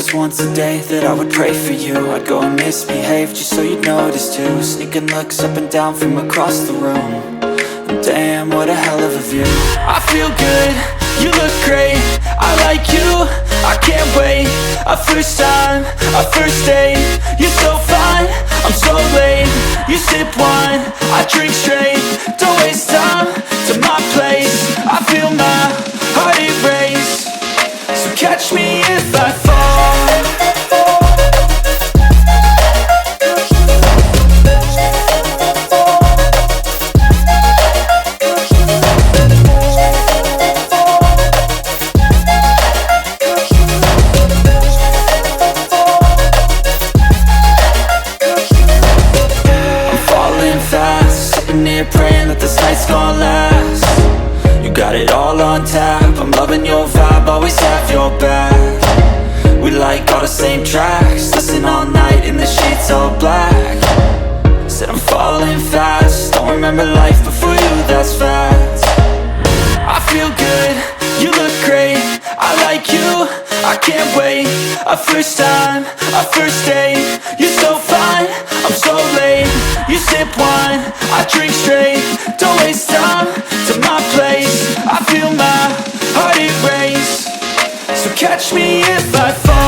was once a day that I would pray for you. I'd go and misbehave just so you'd notice too. Sneaking looks up and down from across the room. And damn, what a hell of a view. I feel good, you look great, I like you, I can't wait. A first time, a first date, you're so fine, I'm so late. You sip wine, I drink straight, don't waste time to my place. I feel my heart erase, so catch me if I fall. Praying that this night's gonna last. You got it all on tap, I'm loving your vibe, always have your back. We like all the same tracks, listen all night in the sheets all black. Said I'm falling fast, don't remember life before you, that's fact. I feel good, you look great, I like you, I can't wait. A first time, a first date, you're so fine, I'm so late. You sip wine, I drink straight, don't waste time to my place. I feel my heart erase, so catch me if I fall.